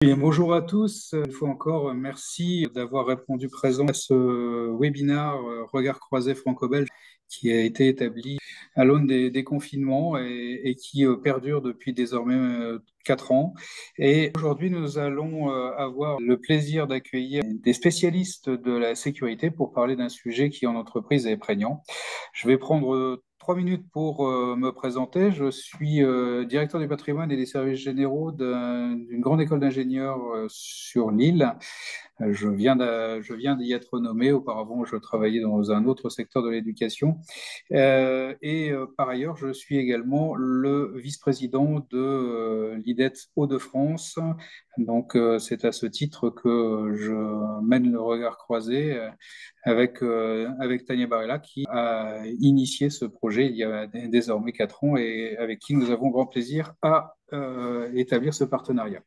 Et bonjour à tous. Une fois encore, merci d'avoir répondu présent à ce webinaire Regard croisé franco-belge qui a été établi à l'aune des confinements et qui perdure depuis désormais 4 ans. Et aujourd'hui, nous allons avoir le plaisir d'accueillir des spécialistes de la sécurité pour parler d'un sujet qui en entreprise est prégnant. Je vais prendre 3 minutes pour me présenter. Je suis directeur du patrimoine et des services généraux d'une grande école d'ingénieurs sur l'île. Je viens d'y être nommé. Auparavant, je travaillais dans un autre secteur de l'éducation. Par ailleurs, je suis également le vice-président de l'IDET Hauts-de-France. Donc, c'est à ce titre que je mène le regard croisé avec Tania Barella, qui a initié ce projet il y a désormais 4 ans et avec qui nous avons grand plaisir à établir ce partenariat.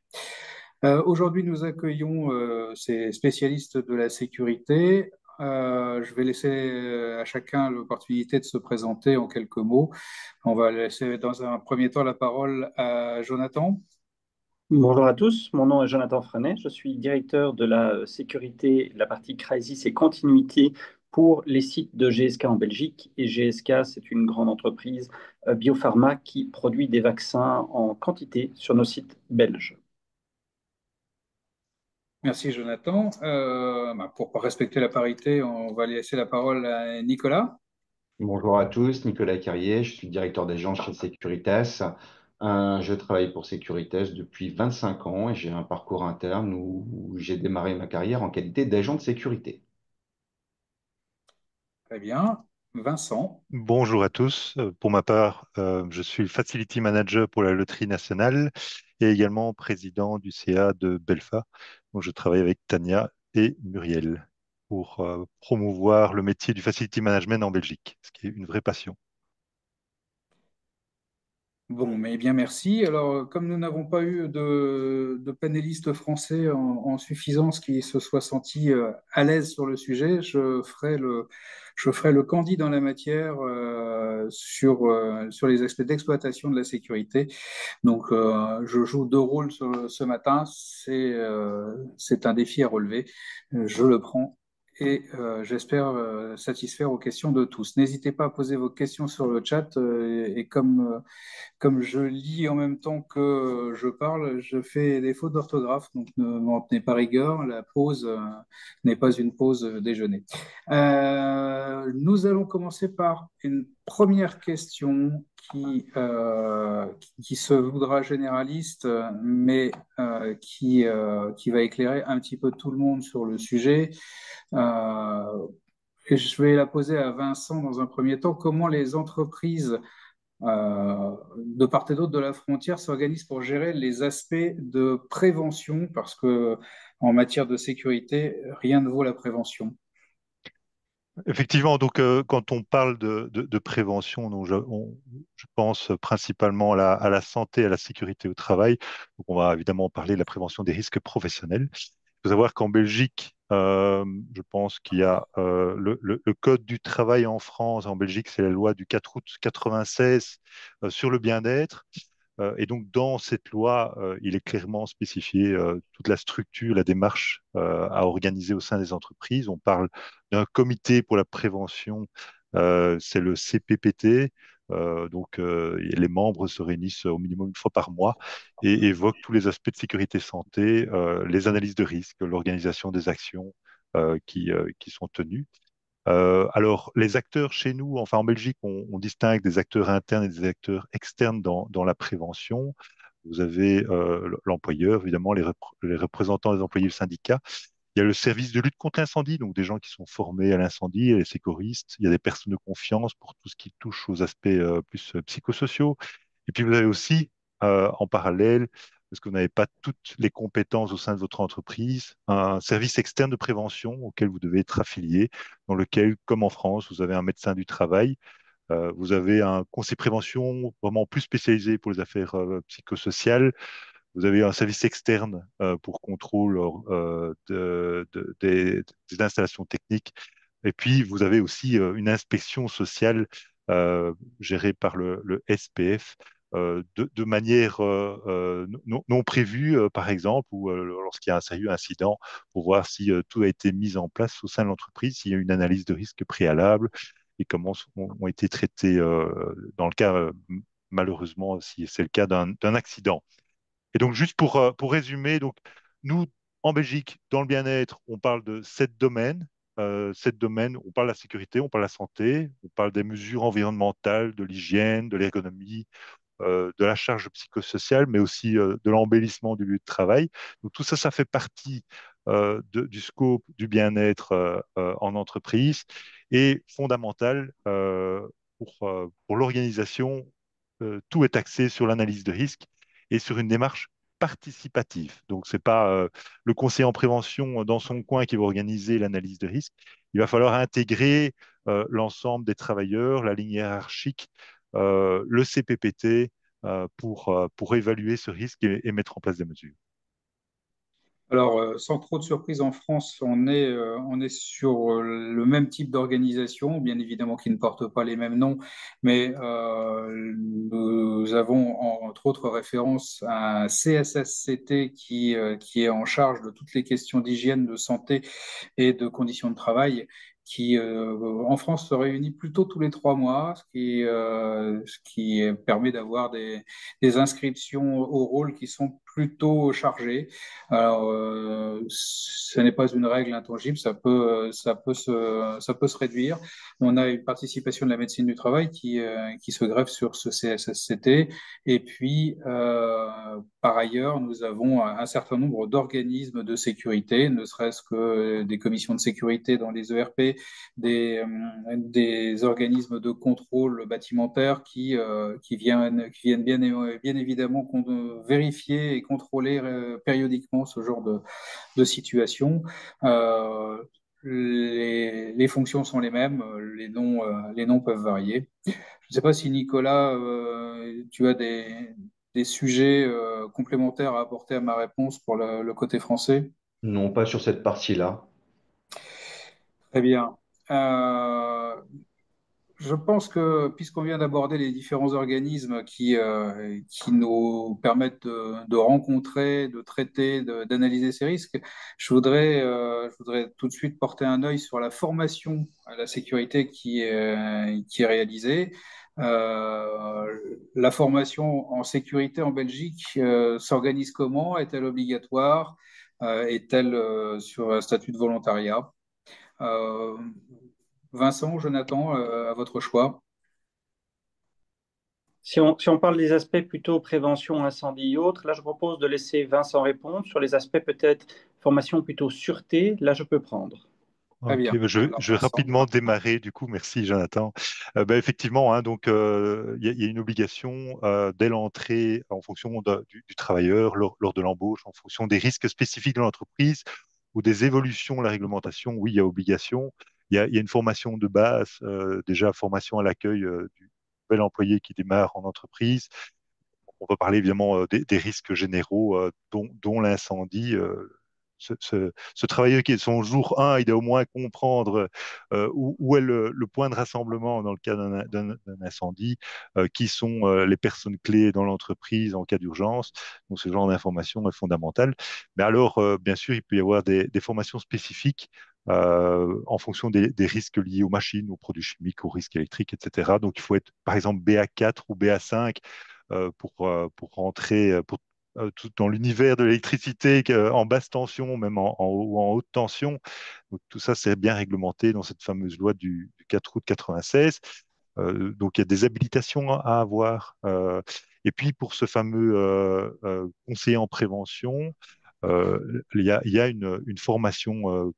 Aujourd'hui, nous accueillons ces spécialistes de la sécurité. Je vais laisser à chacun l'opportunité de se présenter en quelques mots. On va laisser dans un premier temps la parole à Jonathan. Bonjour à tous, mon nom est Jonathan Frenet, je suis directeur de la sécurité, la partie crisis et continuité pour les sites de GSK en Belgique. Et GSK, c'est une grande entreprise biopharma qui produit des vaccins en quantité sur nos sites belges. Merci Jonathan. Pour respecter la parité, on va laisser la parole à Nicolas. Bonjour à tous, Nicolas Carrier, je suis directeur d'agence chez Securitas. Je travaille pour Securitas depuis 25 ans et j'ai un parcours interne où j'ai démarré ma carrière en qualité d'agent de sécurité. Très bien. Vincent. Bonjour à tous. Pour ma part, je suis Facility Manager pour la Loterie Nationale et également président du CA de Belfa. Donc, je travaille avec Tania et Muriel pour promouvoir le métier du Facility Management en Belgique, ce qui est une vraie passion. Bon, mais bien merci. Alors, comme nous n'avons pas eu de panélistes français en suffisance qui se soient sentis à l'aise sur le sujet, je ferai le candid dans la matière sur les aspects d'exploitation de la sécurité. Donc, je joue deux rôles ce matin. C'est un défi à relever. Je le prends et j'espère satisfaire aux questions de tous. N'hésitez pas à poser vos questions sur le chat et comme je lis en même temps que je parle, je fais des fautes d'orthographe, donc ne m'en tenez pas rigueur. La pause n'est pas une pause déjeuner. Nous allons commencer par une première question qui se voudra généraliste, mais qui va éclairer un petit peu tout le monde sur le sujet. Et je vais la poser à Vincent dans un premier temps. Comment les entreprises de part et d'autre de la frontière s'organisent pour gérer les aspects de prévention, parce que en matière de sécurité, rien ne vaut la prévention. Effectivement, donc quand on parle de prévention, donc je pense principalement à la santé, à la sécurité au travail. Donc on va évidemment parler de la prévention des risques professionnels. Il faut savoir qu'en Belgique, je pense qu'il y a le Code du travail en France. En Belgique, c'est la loi du 4 août 96 sur le bien-être. Et donc, dans cette loi, il est clairement spécifié toute la structure, la démarche à organiser au sein des entreprises. On parle d'un comité pour la prévention, c'est le CPPT. Les membres se réunissent au minimum une fois par mois et évoquent tous les aspects de sécurité santé, les analyses de risque, l'organisation des actions qui sont tenues. Alors, les acteurs chez nous, enfin en Belgique, on distingue des acteurs internes et des acteurs externes dans la prévention. Vous avez l'employeur, évidemment, les représentants des employés, le syndicat. Il y a le service de lutte contre l'incendie, donc des gens qui sont formés à l'incendie, et les sécuristes. Il y a des personnes de confiance pour tout ce qui touche aux aspects plus psychosociaux. Et puis vous avez aussi, en parallèle, parce que vous n'avez pas toutes les compétences au sein de votre entreprise, un service externe de prévention auquel vous devez être affilié, dans lequel, comme en France, vous avez un médecin du travail, vous avez un conseil prévention vraiment plus spécialisé pour les affaires psychosociales, vous avez un service externe pour contrôle des installations techniques. Et puis, vous avez aussi une inspection sociale gérée par le SPF de manière non prévue, par exemple, ou lorsqu'il y a un sérieux incident, pour voir si tout a été mis en place au sein de l'entreprise, s'il y a une analyse de risque préalable et comment ont été traités dans le cas, malheureusement, si c'est le cas d'un accident. Et donc, juste pour résumer, donc, nous, en Belgique, dans le bien-être, on parle de 7 domaines. 7 domaines, on parle de la sécurité, on parle de la santé, on parle des mesures environnementales, de l'hygiène, de l'ergonomie, de la charge psychosociale, mais aussi de l'embellissement du lieu de travail. Donc tout ça, ça fait partie du scope du bien-être en entreprise et fondamental pour l'organisation. Tout est axé sur l'analyse de risque et sur une démarche participative. Donc, c'est pas le conseiller en prévention dans son coin qui va organiser l'analyse de risque. Il va falloir intégrer l'ensemble des travailleurs, la ligne hiérarchique, le CPPT pour évaluer ce risque et mettre en place des mesures. Alors, sans trop de surprise en France, on est sur le même type d'organisation, bien évidemment qui ne porte pas les mêmes noms, mais nous avons entre autres référence à un CSSCT qui est en charge de toutes les questions d'hygiène, de santé et de conditions de travail qui, en France, se réunit plutôt tous les 3 mois, ce qui permet d'avoir des inscriptions au rôle qui sont plutôt chargées. Alors, ce n'est pas une règle intangible, ça peut se réduire. On a une participation de la médecine du travail qui se greffe sur ce CSSCT. Et puis, par ailleurs, nous avons un certain nombre d'organismes de sécurité, ne serait-ce que des commissions de sécurité dans les ERP, des organismes de contrôle bâtimentaire qui viennent bien évidemment vérifier et contrôler périodiquement ce genre de situation. Euh, les fonctions sont les mêmes, les noms peuvent varier. Je ne sais pas si Nicolas, tu as des sujets complémentaires à apporter à ma réponse pour le côté français. Non, pas sur cette partie-là. Très bien. Euh, Je pense que, puisqu'on vient d'aborder les différents organismes qui nous permettent de rencontrer, de traiter, d'analyser ces risques, je voudrais tout de suite porter un œil sur la formation à la sécurité qui est réalisée. Euh, la formation en sécurité en Belgique s'organise comment? Est-elle obligatoire? Est-elle sur un statut de volontariat? Euh, Vincent, Jonathan, à votre choix. Si on parle des aspects plutôt prévention, incendie et autres, là je propose de laisser Vincent répondre. Sur les aspects peut-être formation plutôt sûreté, là je peux prendre. Très Ok, bien. bah, Alors, je vais Vincent. rapidement démarrer, du coup, merci Jonathan. Bah, effectivement, hein, donc il y a une obligation dès l'entrée en fonction du travailleur, lors de l'embauche, en fonction des risques spécifiques de l'entreprise ou des évolutions de la réglementation, oui, il y a obligation. Il y a une formation de base, déjà formation à l'accueil du nouvel employé qui démarre en entreprise. On va parler évidemment des risques généraux, dont l'incendie. Ce travailleur qui est son jour 1, il doit au moins comprendre où est le point de rassemblement dans le cas d'un incendie, qui sont les personnes clés dans l'entreprise en cas d'urgence. Donc ce genre d'information est fondamental. Mais alors, bien sûr, il peut y avoir des formations spécifiques en fonction des risques liés aux machines, aux produits chimiques, aux risques électriques, etc. Donc il faut être, par exemple, BA4 ou BA5 pour rentrer tout dans l'univers de l'électricité en basse tension, même ou en haute tension. Donc, tout ça, c'est bien réglementé dans cette fameuse loi du 4 août 96. Donc, il y a des habilitations à avoir. Et puis, pour ce fameux conseiller en prévention, il y a une formation,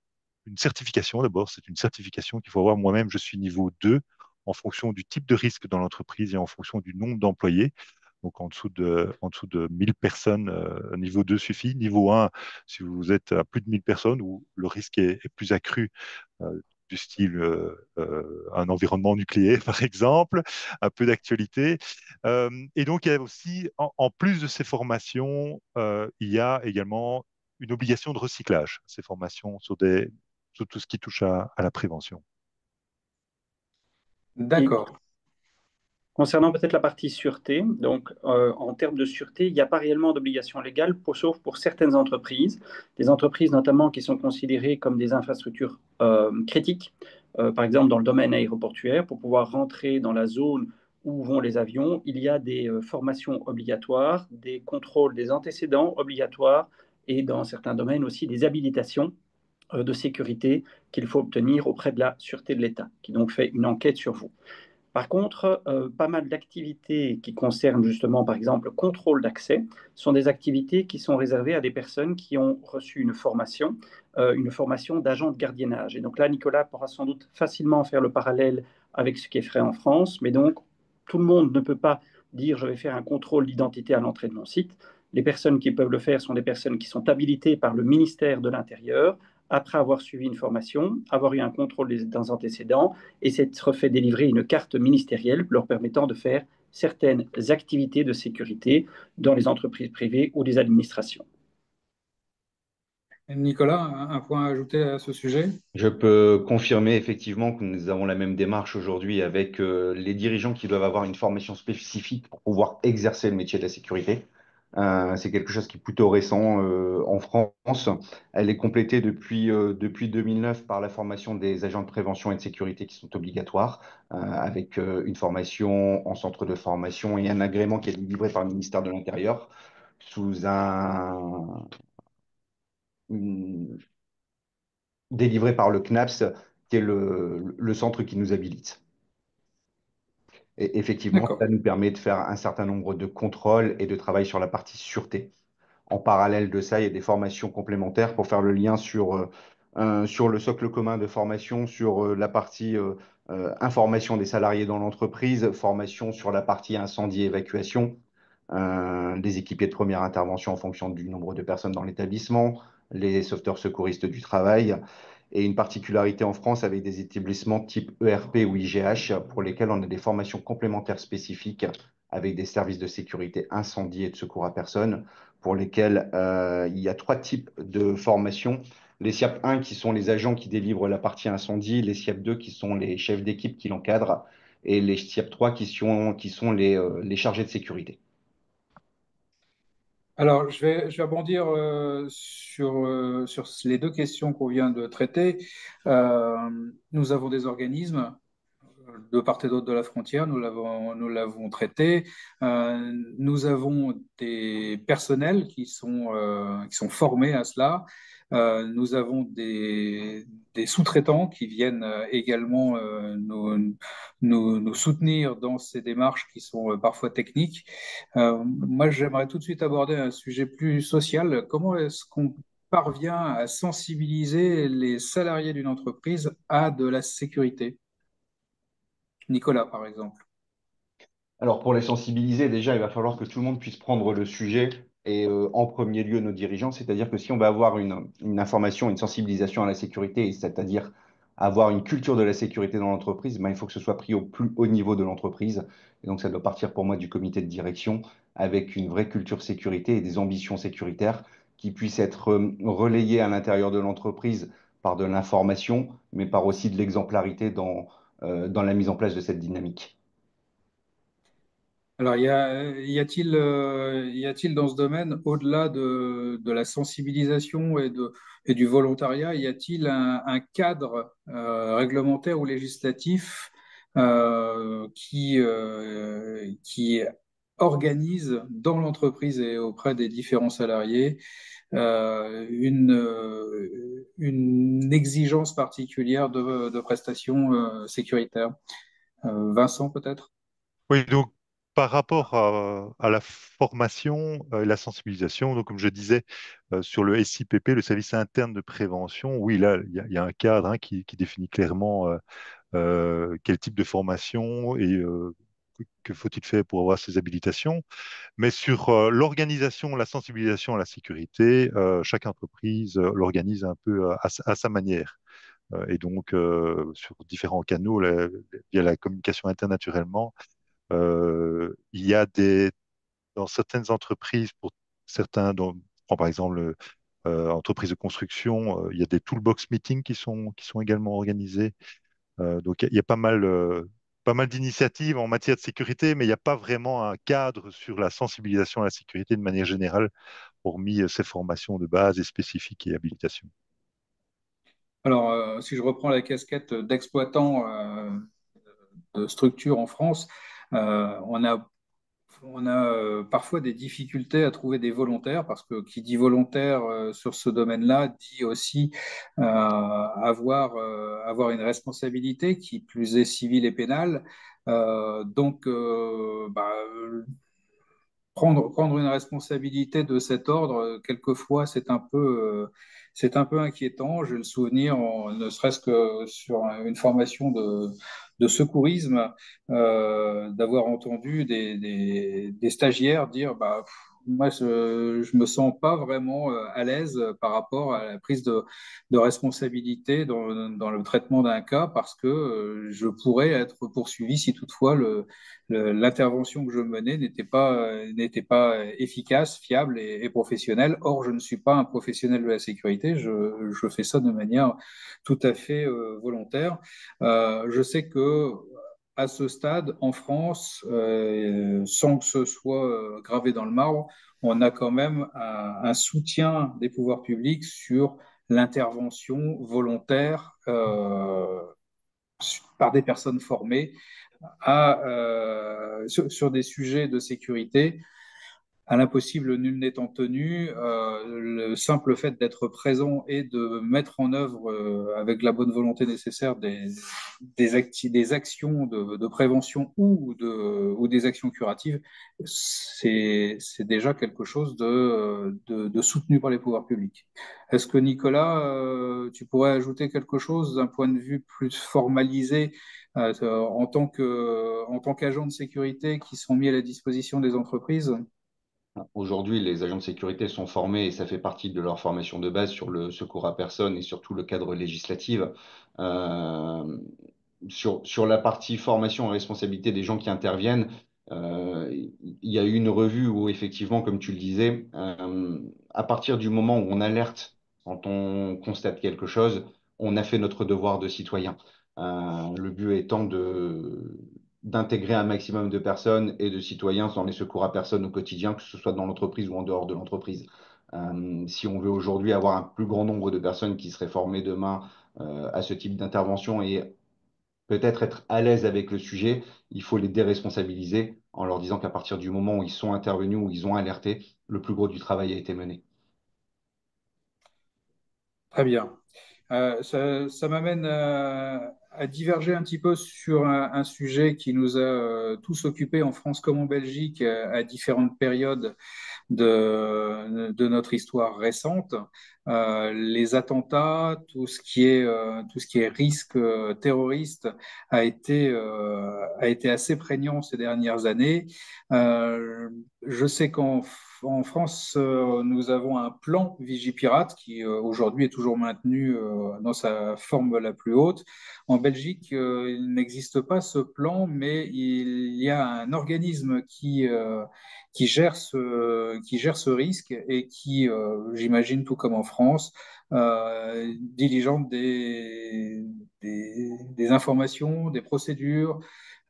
une certification d'abord. C'est une certification qu'il faut avoir. Moi-même, je suis niveau 2 en fonction du type de risque dans l'entreprise et en fonction du nombre d'employés. Donc en dessous de 1000 personnes, niveau 2 suffit. Niveau 1, si vous êtes à plus de 1000 personnes, où le risque est plus accru, du style un environnement nucléaire, par exemple, un peu d'actualité. Et donc, il y a aussi, en plus de ces formations, il y a également une obligation de recyclage, ces formations sur tout ce qui touche à la prévention. Et D'accord. Concernant peut-être la partie sûreté, donc en termes de sûreté, il n'y a pas réellement d'obligation légale, sauf pour certaines entreprises, des entreprises notamment qui sont considérées comme des infrastructures critiques, par exemple dans le domaine aéroportuaire, pour pouvoir rentrer dans la zone où vont les avions, il y a des formations obligatoires, des contrôles des antécédents obligatoires et dans certains domaines aussi des habilitations de sécurité qu'il faut obtenir auprès de la sûreté de l'État, qui donc fait une enquête sur vous. Par contre, pas mal d'activités qui concernent justement, par exemple, le contrôle d'accès, sont des activités qui sont réservées à des personnes qui ont reçu une formation d'agent de gardiennage. Et donc là, Nicolas pourra sans doute facilement faire le parallèle avec ce qui est fait en France, mais donc tout le monde ne peut pas dire je vais faire un contrôle d'identité à l'entrée de mon site. Les personnes qui peuvent le faire sont des personnes qui sont habilitées par le ministère de l'Intérieur après avoir suivi une formation, avoir eu un contrôle des antécédents et s'être fait délivrer une carte ministérielle leur permettant de faire certaines activités de sécurité dans les entreprises privées ou les administrations. Nicolas, un point à ajouter à ce sujet? Je peux confirmer effectivement que nous avons la même démarche aujourd'hui avec les dirigeants qui doivent avoir une formation spécifique pour pouvoir exercer le métier de la sécurité. C'est quelque chose qui est plutôt récent en France. Elle est complétée depuis 2009 par la formation des agents de prévention et de sécurité qui sont obligatoires, avec une formation en centre de formation et un agrément qui est délivré par le ministère de l'Intérieur sous une- délivré par le CNAPS, qui est le centre qui nous habilite. Et effectivement, D'accord. ça nous permet de faire un certain nombre de contrôles et de travail sur la partie sûreté. En parallèle de ça, il y a des formations complémentaires pour faire le lien sur le socle commun de formation, sur la partie information des salariés dans l'entreprise, formation sur la partie incendie et évacuation, des équipiers de première intervention en fonction du nombre de personnes dans l'établissement, les sauveteurs secouristes du travail, et une particularité en France avec des établissements type ERP ou IGH pour lesquels on a des formations complémentaires spécifiques avec des services de sécurité incendie et de secours à personne pour lesquels il y a trois types de formations. Les SIAP 1 qui sont les agents qui délivrent la partie incendie, les SIAP 2 qui sont les chefs d'équipe qui l'encadrent et les SIAP 3 qui sont les chargés de sécurité. Alors, je vais rebondir sur les deux questions qu'on vient de traiter. Nous avons des organismes de part et d'autre de la frontière, nous l'avons traité. Nous avons des personnels qui sont formés à cela. Nous avons des sous-traitants qui viennent également nous soutenir dans ces démarches qui sont parfois techniques. Moi, j'aimerais tout de suite aborder un sujet plus social. Comment est-ce qu'on parvient à sensibiliser les salariés d'une entreprise à de la sécurité? Nicolas, par exemple. Alors, pour les sensibiliser, déjà, il va falloir que tout le monde puisse prendre le sujet et en premier lieu nos dirigeants. C'est-à-dire que si on va avoir une information, une sensibilisation à la sécurité, c'est-à-dire avoir une culture de la sécurité dans l'entreprise, ben, il faut que ce soit pris au plus haut niveau de l'entreprise. Et donc, ça doit partir pour moi du comité de direction avec une vraie culture sécurité et des ambitions sécuritaires qui puissent être relayées à l'intérieur de l'entreprise par de l'information, mais par aussi de l'exemplarité dans la mise en place de cette dynamique. Alors, y a-t-il dans ce domaine, au-delà de la sensibilisation et du volontariat, y a-t-il un cadre réglementaire ou législatif qui organise dans l'entreprise et auprès des différents salariés une exigence particulière de prestations sécuritaires? Vincent, peut-être? Oui, donc par rapport à la formation et la sensibilisation, donc comme je disais, sur le SIPP, le service interne de prévention, oui, là, il y a un cadre qui définit clairement quel type de formation et que faut-il faire pour avoir ces habilitations. Mais sur l'organisation, la sensibilisation à la sécurité, chaque entreprise l'organise un peu à sa manière. Et donc, sur différents canaux, via la communication interne naturellement, il y a dans certaines entreprises, pour certains, prends par exemple entreprises de construction, il y a des toolbox meetings qui sont également organisés. Donc il y a pas mal pas mal d'initiatives en matière de sécurité, mais il n'y a pas vraiment un cadre sur la sensibilisation à la sécurité de manière générale, hormis ces formations de base et spécifiques et habilitation. Alors, si je reprends la casquette d'exploitant de structure en France, on a parfois des difficultés à trouver des volontaires parce que qui dit volontaire sur ce domaine-là dit aussi avoir une responsabilité qui plus est civile et pénale. Prendre une responsabilité de cet ordre, quelquefois, c'est un peu inquiétant. J'ai le souvenir, ne serait-ce que sur une formation de secourisme, d'avoir entendu des stagiaires dire, bah, pff, moi, je me sens pas vraiment à l'aise par rapport à la prise de responsabilité dans le traitement d'un cas parce que je pourrais être poursuivi si toutefois l'intervention que je menais n'était pas efficace, fiable et professionnelle. Or, je ne suis pas un professionnel de la sécurité, je fais ça de manière tout à fait volontaire. Je sais que à ce stade, en France, sans que ce soit gravé dans le marbre, on a quand même un soutien des pouvoirs publics sur l'intervention volontaire par des personnes formées sur des sujets de sécurité. À l'impossible, nul n'étant tenu, le simple fait d'être présent et de mettre en œuvre, avec la bonne volonté nécessaire, des actions de prévention ou des actions curatives, c'est déjà quelque chose de soutenu par les pouvoirs publics. Est-ce que Nicolas, tu pourrais ajouter quelque chose d'un point de vue plus formalisé en tant qu'agent de sécurité qui sont mis à la disposition des entreprises? Aujourd'hui, les agents de sécurité sont formés et ça fait partie de leur formation de base sur le secours à personne et surtout le cadre législatif. Euh, sur la partie formation et responsabilité des gens qui interviennent, il y a eu une revue où effectivement, comme tu le disais, à partir du moment où on alerte, quand on constate quelque chose, on a fait notre devoir de citoyen. Le but étant d'intégrer un maximum de personnes et de citoyens dans les secours à personnes au quotidien, que ce soit dans l'entreprise ou en dehors de l'entreprise. Si on veut aujourd'hui avoir un plus grand nombre de personnes qui seraient formées demain à ce type d'intervention et peut-être être à l'aise avec le sujet, il faut les déresponsabiliser en leur disant qu'à partir du moment où ils sont intervenus, où ils ont alerté, le plus gros du travail a été mené. Très bien. Ça m'amène à diverger un petit peu sur un sujet qui nous a tous occupés en France comme en Belgique à différentes périodes de notre histoire récente. Les attentats, tout ce qui est risque terroriste a été assez prégnant ces dernières années. Je sais en France, nous avons un plan Vigipirate qui aujourd'hui est toujours maintenu dans sa forme la plus haute. En Belgique, il n'existe pas ce plan, mais il y a un organisme qui gère ce risque et qui, j'imagine, tout comme en France, diligente des informations, des procédures.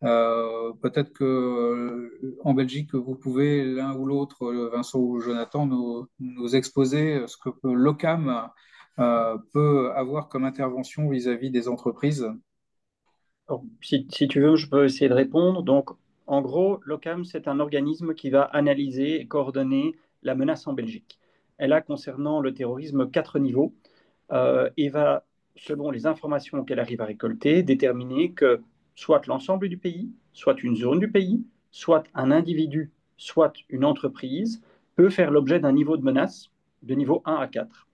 Peut-être que en Belgique, vous pouvez l'un ou l'autre, Vincent ou Jonathan, nous exposer ce que l'OCAM peut avoir comme intervention vis-à-vis des entreprises. Alors, si tu veux, je peux essayer de répondre. Donc, en gros, l'OCAM, c'est un organisme qui va analyser et coordonner la menace en Belgique. Elle a, concernant le terrorisme, 4 niveaux et va, selon les informations qu'elle arrive à récolter, déterminer que soit l'ensemble du pays, soit une zone du pays, soit un individu, soit une entreprise peut faire l'objet d'un niveau de menace de niveau 1 à 4.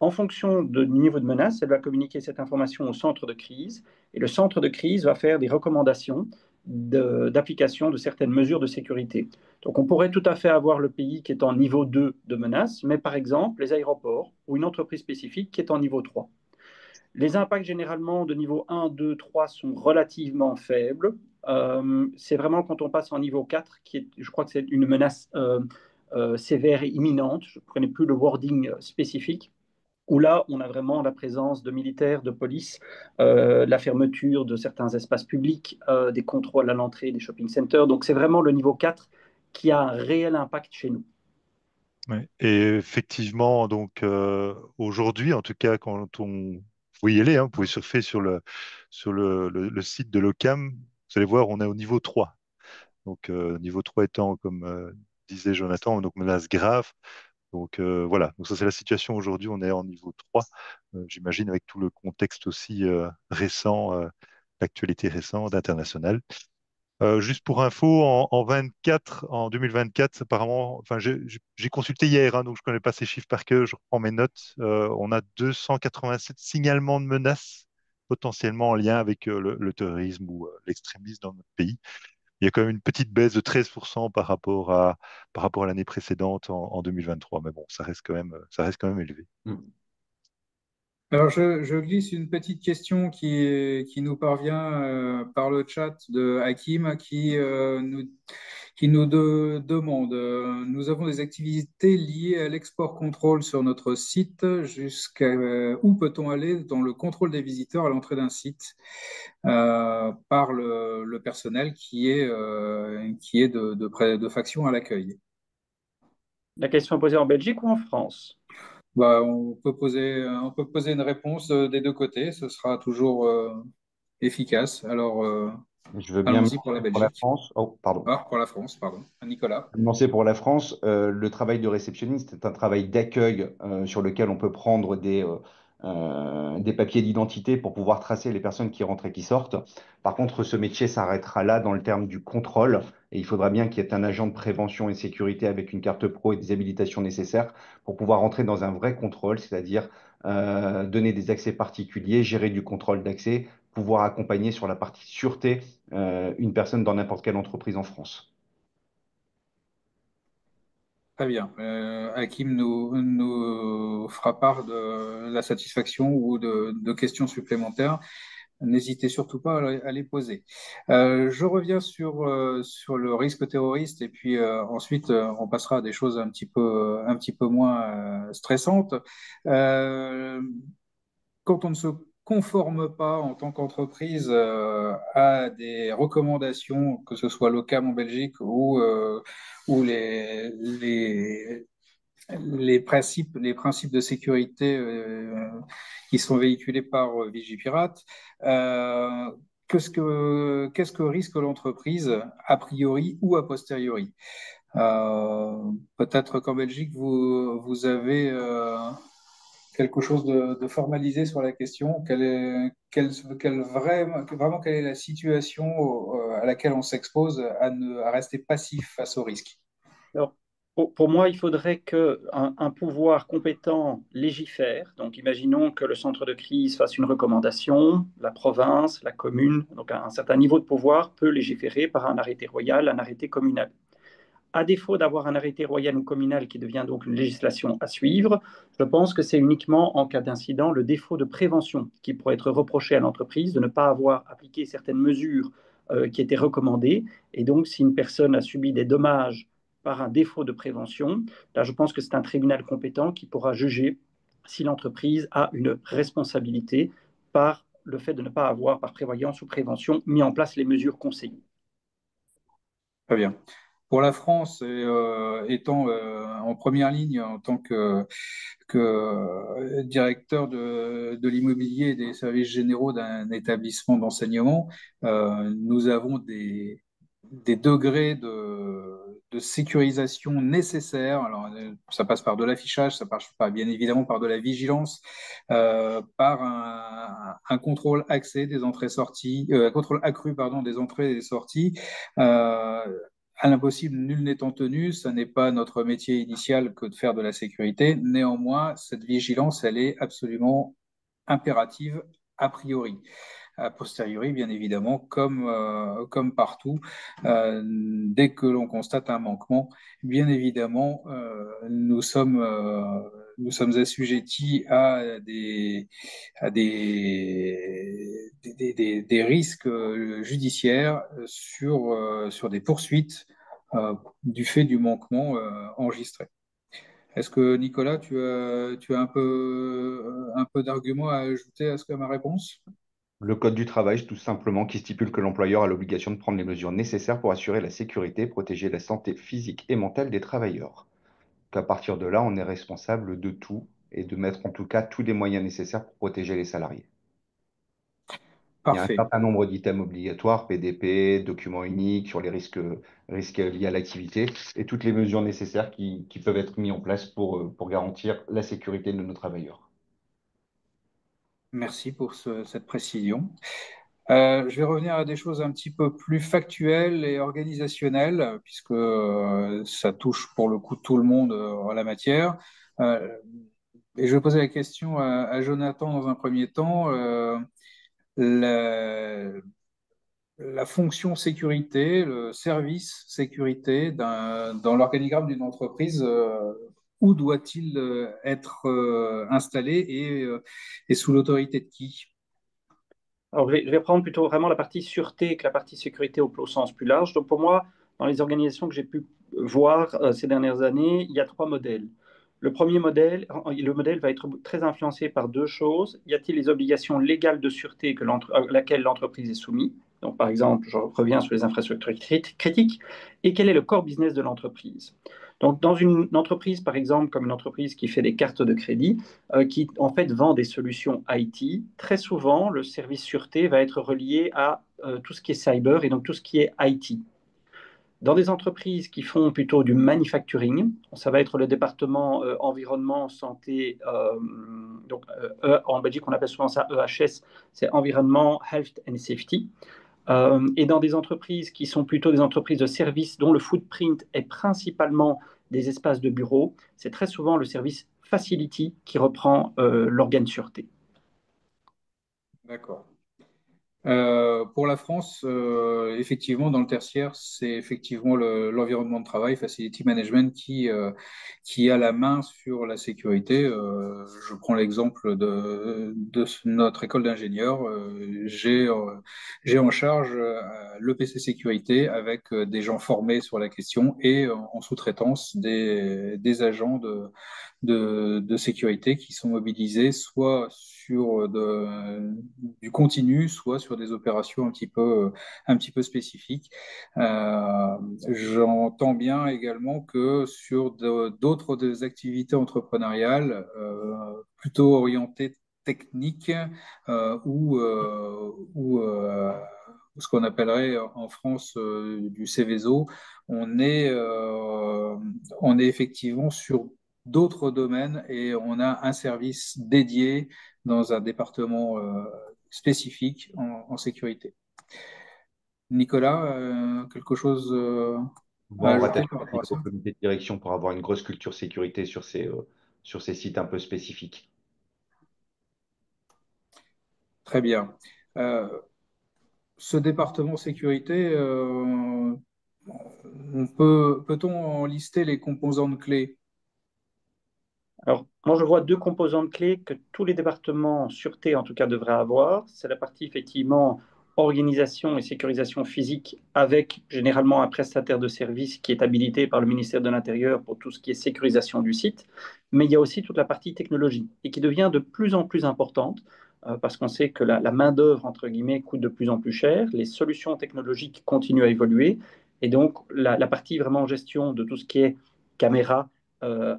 En fonction du niveau de menace, elle va communiquer cette information au centre de crise et le centre de crise va faire des recommandations d'application de certaines mesures de sécurité. Donc on pourrait tout à fait avoir le pays qui est en niveau 2 de menace, mais par exemple les aéroports ou une entreprise spécifique qui est en niveau 3. Les impacts généralement de niveau 1, 2, 3 sont relativement faibles. C'est vraiment quand on passe en niveau 4, je crois que c'est une menace sévère et imminente, je ne connais plus le wording spécifique, où là, on a vraiment la présence de militaires, de police, la fermeture de certains espaces publics, des contrôles à l'entrée des shopping centers. Donc, c'est vraiment le niveau 4 qui a un réel impact chez nous. Ouais. Et effectivement, donc aujourd'hui, en tout cas, quand vous pouvez y aller, hein, vous pouvez surfer sur le site de l'OCAM, vous allez voir, on est au niveau 3. Donc niveau 3 étant, comme disait Jonathan, donc menace grave. Donc voilà, donc ça c'est la situation aujourd'hui, on est en niveau 3. J'imagine avec tout le contexte aussi récent, l'actualité récente, internationale. Juste pour info, en 2024, apparemment, enfin, j'ai consulté hier, hein, donc je connais pas ces chiffres par cœur, je reprends mes notes. On a 287 signalements de menaces potentiellement en lien avec le terrorisme ou l'extrémisme dans notre pays. Il y a quand même une petite baisse de 13% par rapport à l'année précédente en 2023, mais bon, ça reste quand même élevé. Mm. Alors, je glisse une petite question qui nous parvient par le chat de Hakim qui nous demande, nous avons des activités liées à l'export contrôle sur notre site. Jusqu'à où peut-on aller dans le contrôle des visiteurs à l'entrée d'un site par le personnel qui est de faction à l'accueil? La question est posée en Belgique ou en France? Bah, on peut poser une réponse des deux côtés, ce sera toujours efficace. Alors, Je veux bien me allons-y pour la lancer pour la Belgique. France. Oh, pardon. Ah, pour la France, pardon. Nicolas. Commencer pour la France, le travail de réceptionniste est un travail d'accueil sur lequel on peut prendre des papiers d'identité pour pouvoir tracer les personnes qui rentrent et qui sortent. Par contre, ce métier s'arrêtera là dans le terme du contrôle et il faudra bien qu'il y ait un agent de prévention et sécurité avec une carte pro et des habilitations nécessaires pour pouvoir entrer dans un vrai contrôle, c'est-à-dire donner des accès particuliers, gérer du contrôle d'accès, pouvoir accompagner sur la partie sûreté une personne dans n'importe quelle entreprise en France. Très bien. Hakim nous fera part de la satisfaction ou de questions supplémentaires. N'hésitez surtout pas à les poser. Je reviens sur le risque terroriste et puis ensuite on passera à des choses un petit peu moins stressantes. Euh, Quand on ne se conforme pas en tant qu'entreprise à des recommandations, que ce soit l'OCAM en Belgique ou les principes de sécurité qui sont véhiculés par Vigipirate, euh, qu'est-ce que risque l'entreprise a priori ou a posteriori? Peut-être qu'en Belgique, vous avez quelque chose de formalisé sur la question. Vraiment, quelle est la situation à laquelle on s'expose à rester passif face au risque? Alors, pour moi, il faudrait qu'un pouvoir compétent légifère. Donc, imaginons que le centre de crise fasse une recommandation, la province, la commune, donc un certain niveau de pouvoir peut légiférer par un arrêté royal, un arrêté communal. À défaut d'avoir un arrêté royal ou communal qui devient donc une législation à suivre, je pense que c'est uniquement en cas d'incident le défaut de prévention qui pourrait être reproché à l'entreprise de ne pas avoir appliqué certaines mesures qui étaient recommandées. Et donc, si une personne a subi des dommages par un défaut de prévention, là, je pense que c'est un tribunal compétent qui pourra juger si l'entreprise a une responsabilité par le fait de ne pas avoir, par prévoyance ou prévention, mis en place les mesures conseillées. Très bien. Pour la France, étant en première ligne en tant que directeur de l'immobilier et des services généraux d'un établissement d'enseignement, nous avons des degrés de sécurisation nécessaires. Alors, ça passe par de l'affichage, ça passe bien évidemment par de la vigilance, par un contrôle accès des entrées-sorties, un contrôle accru, pardon, des entrées et des sorties. Euh, à l'impossible, nul n'étant tenu, ce n'est pas notre métier initial que de faire de la sécurité. Néanmoins, cette vigilance, elle est absolument impérative a priori. A posteriori, bien évidemment, comme partout, dès que l'on constate un manquement, bien évidemment, nous sommes assujettis à des risques judiciaires sur des poursuites du fait du manquement enregistré. Est-ce que Nicolas, tu as un peu d'arguments à ajouter à ma réponse? Le Code du travail, tout simplement, qui stipule que l'employeur a l'obligation de prendre les mesures nécessaires pour assurer la sécurité et protéger la santé physique et mentale des travailleurs. Qu'à partir de là, on est responsable de tout et de mettre en tout cas tous les moyens nécessaires pour protéger les salariés. Il y a un Parfait. certain nombre d'items obligatoires, PDP, documents uniques sur les risques liés à l'activité et toutes les mesures nécessaires qui peuvent être mises en place pour garantir la sécurité de nos travailleurs. Merci pour cette précision. Je vais revenir à des choses un petit peu plus factuelles et organisationnelles, puisque ça touche pour le coup tout le monde en la matière. Euh, et je vais poser la question à Jonathan dans un premier temps. La, la fonction sécurité, le service sécurité dans l'organigramme d'une entreprise, où doit-il être installé et sous l'autorité de qui? Alors, je vais prendre plutôt vraiment la partie sûreté que la partie sécurité au sens plus large. Donc, pour moi, dans les organisations que j'ai pu voir ces dernières années, il y a trois modèles. Le premier modèle, le modèle va être très influencé par deux choses. Y a-t-il les obligations légales de sûreté à laquelle l'entreprise est soumise? Donc, par exemple, je reviens sur les infrastructures critiques. Et quel est le core business de l'entreprise? Donc, dans une entreprise, par exemple, comme une entreprise qui fait des cartes de crédit, qui en fait vend des solutions IT, très souvent, le service sûreté va être relié à tout ce qui est cyber et donc tout ce qui est IT. Dans des entreprises qui font plutôt du manufacturing, ça va être le département environnement, santé, en Belgique on appelle souvent ça EHS, c'est Environnement, Health and Safety. Et dans des entreprises qui sont plutôt des entreprises de services dont le footprint est principalement des espaces de bureau, c'est très souvent le service Facility qui reprend l'organe sûreté. D'accord. Pour la France, effectivement, dans le tertiaire, c'est effectivement l'environnement de travail, Facility Management, qui a la main sur la sécurité. Je prends l'exemple de notre école d'ingénieurs. J'ai en charge l'EPC sécurité avec des gens formés sur la question et en sous-traitance des agents de sécurité qui sont mobilisés soit sur du continu, soit sur des opérations un petit peu spécifiques. J'entends bien également que sur d'autres des activités entrepreneuriales plutôt orientées techniques ce qu'on appellerait en France du Céveso, on est, euh, on est effectivement sur d'autres domaines et on a un service dédié dans un département spécifique en sécurité. Nicolas, quelque chose On va à en ajouter rattacher par rapport à au ça? comité de direction pour avoir une grosse culture sécurité sur ces sites un peu spécifiques. Très bien. Euh, Ce département sécurité, peut-on en lister les composantes clés? Alors, moi, je vois deux composantes clés que tous les départements sûreté, en tout cas, devraient avoir. C'est la partie, effectivement, organisation et sécurisation physique, avec généralement un prestataire de service qui est habilité par le ministère de l'Intérieur pour tout ce qui est sécurisation du site. Mais il y a aussi toute la partie technologie et qui devient de plus en plus importante parce qu'on sait que la main-d'œuvre, entre guillemets, coûte de plus en plus cher. Les solutions technologiques continuent à évoluer. Et donc, la partie vraiment gestion de tout ce qui est caméra,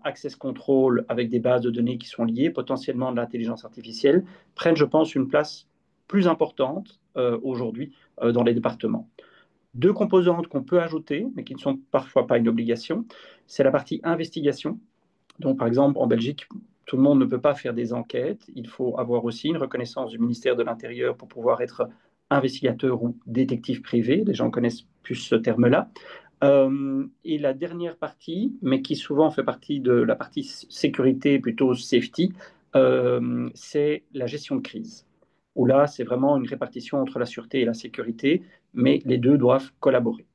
access control avec des bases de données qui sont liées, potentiellement de l'intelligence artificielle, prennent, je pense, une place plus importante aujourd'hui dans les départements. Deux composantes qu'on peut ajouter, mais qui ne sont parfois pas une obligation, c'est la partie investigation. Donc, par exemple, en Belgique, tout le monde ne peut pas faire des enquêtes. Il faut avoir aussi une reconnaissance du ministère de l'Intérieur pour pouvoir être investigateur ou détective privé. Les gens connaissent plus ce terme-là. Et la dernière partie, mais qui souvent fait partie de la partie sécurité, plutôt safety, c'est la gestion de crise. Où là, c'est vraiment une répartition entre la sûreté et la sécurité, mais les deux doivent collaborer.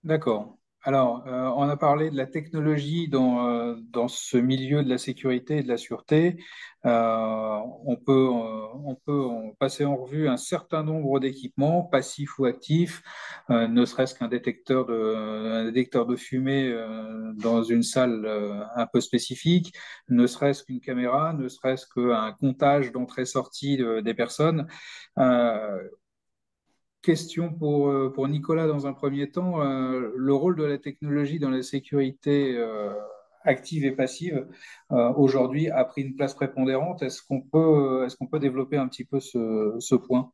D'accord. Alors, on a parlé de la technologie dans ce milieu de la sécurité et de la sûreté. On peut passer en revue un certain nombre d'équipements, passifs ou actifs, ne serait-ce un détecteur de fumée dans une salle un peu spécifique, ne serait-ce qu'une caméra, ne serait-ce qu'un comptage d'entrée-sortie des personnes. Euh, Question pour Nicolas dans un premier temps. Le rôle de la technologie dans la sécurité active et passive aujourd'hui a pris une place prépondérante. Est-ce qu'on peut développer un petit peu ce point?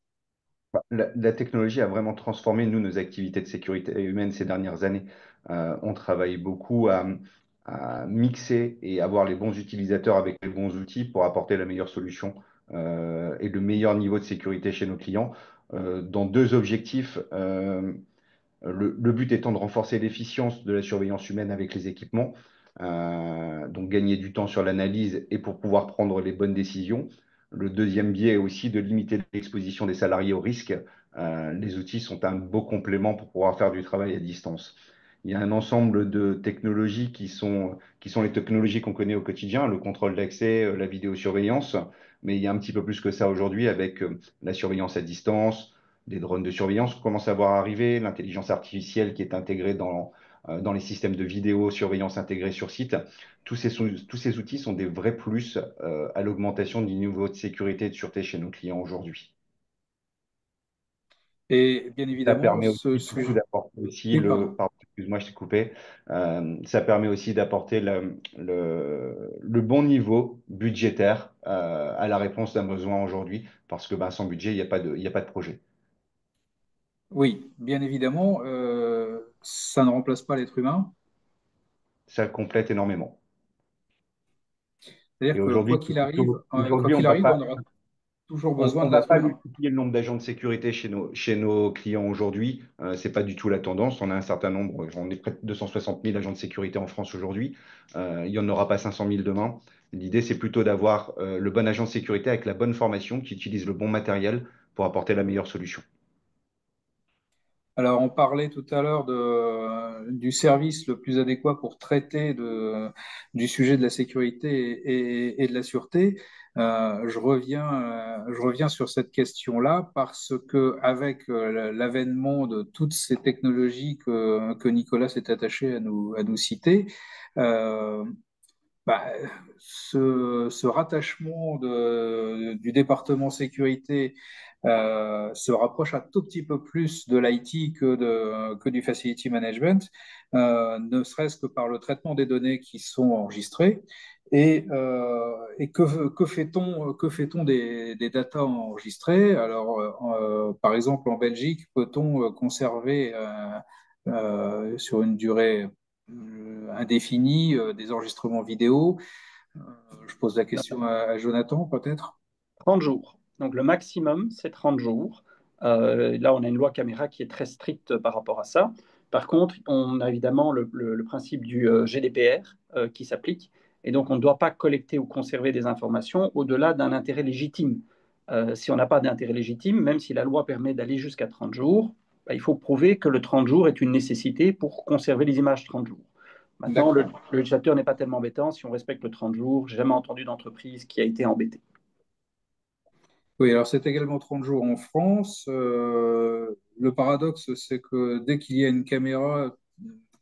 La technologie a vraiment transformé, nous, nos activités de sécurité humaine ces dernières années. On travaille beaucoup à mixer et avoir les bons utilisateurs avec les bons outils pour apporter la meilleure solution et le meilleur niveau de sécurité chez nos clients, dans deux objectifs. Le but étant de renforcer l'efficience de la surveillance humaine avec les équipements, donc gagner du temps sur l'analyse et pour pouvoir prendre les bonnes décisions. Le deuxième biais est aussi de limiter l'exposition des salariés au risque. Les outils sont un beau complément pour pouvoir faire du travail à distance. Il y a un ensemble de technologies qui sont les technologies qu'on connaît au quotidien, le contrôle d'accès, la vidéosurveillance, mais il y a un petit peu plus que ça aujourd'hui avec la surveillance à distance, les drones de surveillance commencent à voir arriver, l'intelligence artificielle qui est intégrée dans les systèmes de vidéosurveillance intégrés sur site. Tous ces outils sont des vrais plus à l'augmentation du niveau de sécurité et de sûreté chez nos clients aujourd'hui. Et bien Ça évidemment, permet ce aussi beaucoup sujet. d'apporter aussi Oui, pardon. pardon, excuse-moi, je t'ai coupé. Ça permet aussi d'apporter le bon niveau budgétaire à la réponse d'un besoin aujourd'hui, parce que ben, sans budget, il y a pas de projet. Oui, bien évidemment, ça ne remplace pas l'être humain. Ça complète énormément. C'est-à-dire Et que aujourd'hui, quoi aujourd'hui, qu'il arrive, on aura toujours besoin on de va l'être pas humain. multiplier le nombre d'agents de sécurité chez nos clients aujourd'hui. C'est pas du tout la tendance. On a un certain nombre, on est près de 260 000 agents de sécurité en France aujourd'hui. Il n'y en aura pas 500 000 demain. L'idée, c'est plutôt d'avoir le bon agent de sécurité avec la bonne formation qui utilise le bon matériel pour apporter la meilleure solution. Alors, on parlait tout à l'heure du service le plus adéquat pour traiter du sujet de la sécurité et de la sûreté. Je reviens sur cette question-là parce que avec l'avènement de toutes ces technologies que Nicolas s'est attaché à nous citer, euh, bah, ce rattachement du département sécurité se rapproche un tout petit peu plus de l'IT que du facility management, ne serait-ce que par le traitement des données qui sont enregistrées. Et que fait-on des datas enregistrées? Alors, par exemple, en Belgique, peut-on conserver sur une durée indéfinie des enregistrements vidéo? Euh, je pose la question à Jonathan, peut-être. 30 jours. Donc le maximum, c'est 30 jours. Là, on a une loi caméra qui est très stricte par rapport à ça. Par contre, on a évidemment le principe du GDPR qui s'applique. Et donc, on ne doit pas collecter ou conserver des informations au-delà d'un intérêt légitime. Si on n'a pas d'intérêt légitime, même si la loi permet d'aller jusqu'à 30 jours, bah, il faut prouver que le 30 jours est une nécessité pour conserver les images 30 jours. Maintenant, le D'accord. législateur n'est pas tellement embêtant si on respecte le 30 jours. J'ai jamais entendu d'entreprise qui a été embêtée. Oui, alors c'est également 30 jours en France. Le paradoxe, c'est que dès qu'il y a une caméra,